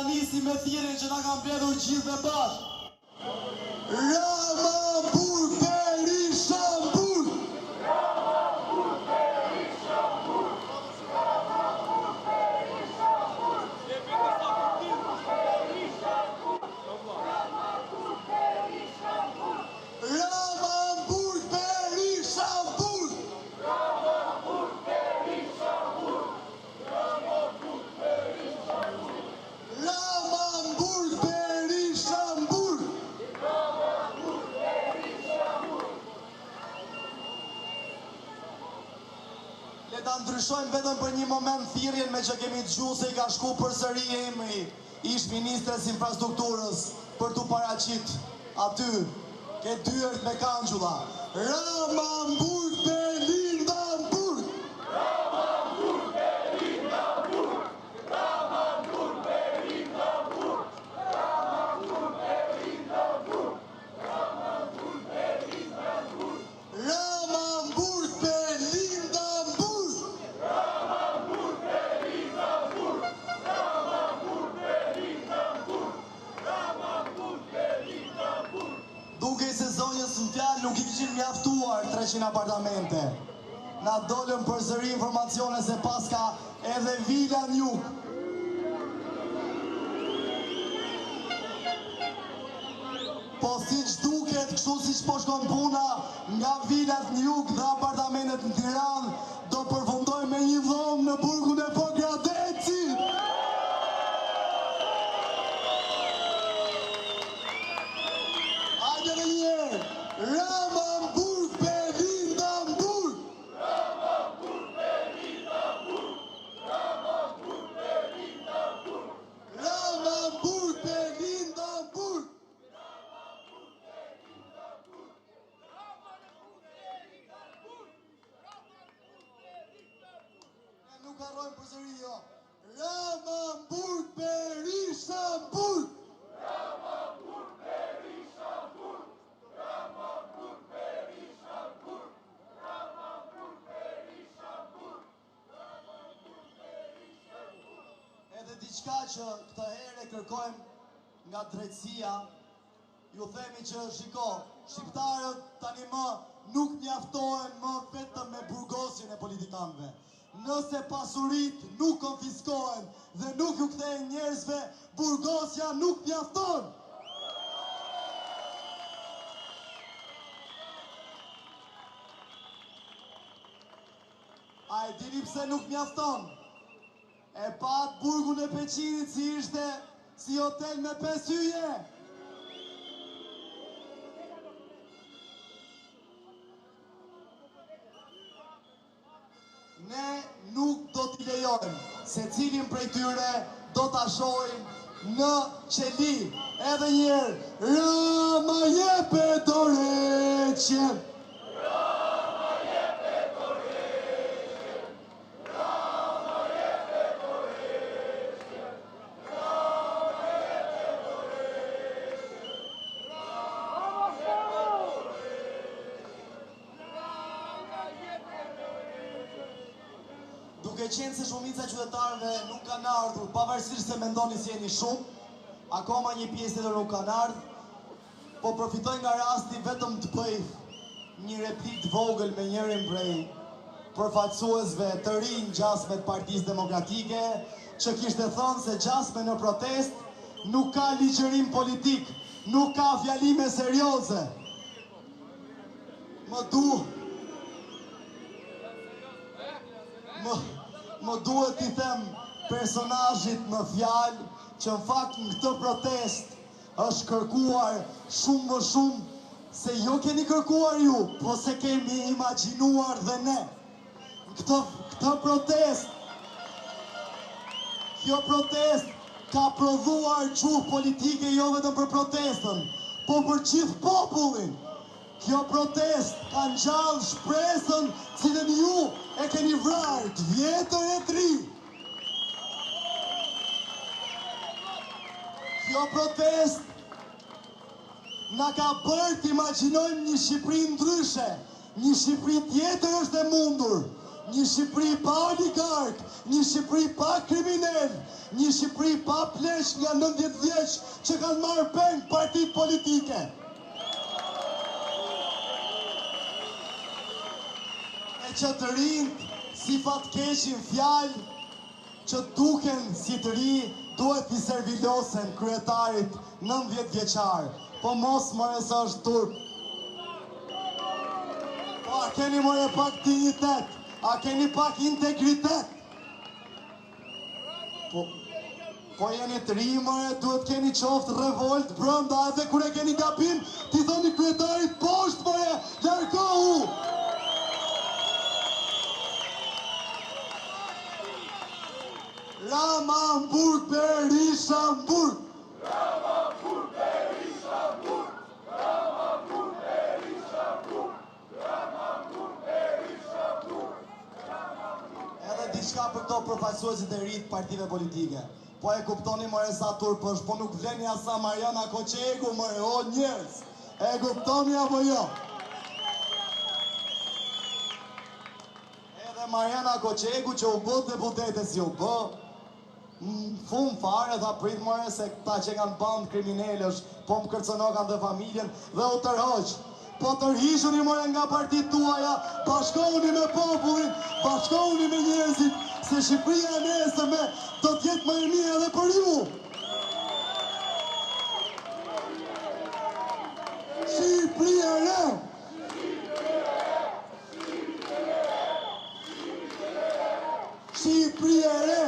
nisi me thirrjen që na kanë mbledhur gjithë bashkë. Rama Bur Berisha Bur. Le ta ndryshojmë vetëm për një moment thirrjen me që kemi dëgjuar se I ka shku përsëri emri ish ministres infrastrukturës për t'u paraqit aty ke dyert me kanxulla. Ramamburg Belindaburg. Ramamburg Belindaburg. Ramamburg Belindaburg. Ramamburg Belindaburg. Ramamburg Belindaburg. Ramamburg Belindaburg. Ramamburg Belindaburg. Ramamburg Belindaburg. Ramamburg Belindaburg. Duke se zonjës në fjalë nuk I kishin mjaftuar 300 apartamente. Na dolën përsëri informacione se paska edhe vila në jug. Po siç duket, kështu siç po shkon puna, nga vilat në jug dhe apartamentet në Tiranë do përfundojnë me një dhomë në burgun e Pogradecit. Hajde edhe një herë. Ramamburg Belindaburg. Ramamburg Belindaburg. Ramamburg Belindaburg. Ramamburg Belindaburg. Nuk harrojmë përsëri jo. Ramamburg Berishaburg. Ramamburg Berishaburg. Ramamburg Berishaburg. Ramamburg Berishaburg. Edhe diçka që këtë herë kërkojmë nga drejtësia, ju themi që shiko, shqiptarët tani më nuk mjaftohen më vetëm me burgosin e politikanëve. Nëse pasurit nuk konfiskohen dhe nuk ju kthehen njerëzve, burgosja nuk mjafton. A e dini pse nuk mjafton? E pat burgun e Peqinit si ishte si hotel me 5 hyje. Ne nuk do t'i lejojmë se cilin prej tyre do t'a shohim në qeli. Edhe njerë, Rama jepe dorëqen. Duke qenë se shumica qytetarëve nuk kanë ardhur, pavarësisht se mendoni si jeni shumë, akoma një pjesë tjetër nuk kanë ardhur, po përfitoj nga rasti vetëm të bëj një replik të vogël me njërin prej përfaqësuesve të rinj gjasme të Partisë Demokratike, që kishte thënë se gjasme në protest nuk ka ligjërim politik, nuk ka fjalime serioze. Më duhet t'i them personazhit në fjalë që në fakt në këtë protest është kërkuar shumë më shumë se jo keni kërkuar ju, po se kemi imagjinuar dhe ne. Kjo protest ka prodhuar gjuhë politike jo vetëm për protestën, po për gjithë popullin. Kjo protest ka ngjallë shpresën cilën ju e keni vrarë të vjetër e të ri. Kjo protest na ka bërë të imagjinojmë një Shqipëri ndryshe, një Shqipëri tjetër është e mundur, Një Shqipëri pa oligark, një Shqipëri pa kriminal, një Shqipëri pa plesh nga 90 vjeç që kanë marrë peng partitë politike. E që të rinjt si fatkeqin fjalë që duken si të ri, duhet i servilosen kryetarit 90 vjeçar. Po mos more se është turp. Po a keni more pak dignitet? A keni pak integritet? Po jeni të ri, more, duhet keni qoftë revolt brënda, edhe kur e keni gabim, ti thoni kryetarit poshtë, more, largohu! Ramamburg, Berisha, Burg! Edhe diçka për këto përfaqësuesit e ri të partive politike. Po e kuptoni more sa turp është, po nuk vleni asa Mariana Koqegu, more, o njerëz. E kuptoni apo jo? Edhe Mariana Koqegu që u bë deputete si u bë, fund fare tha prit more se këta që kanë band kriminalësh, po më kërcënokan dhe familjen dhe u tërhoq. Po tërhishuni more nga partitë tuaja, bashkohuni me popullin, bashkohuni me njerëzit, se Shqipëria e nesërme do të jetë më e mirë edhe për ju. Shqipëria e re! Shqipëria e re!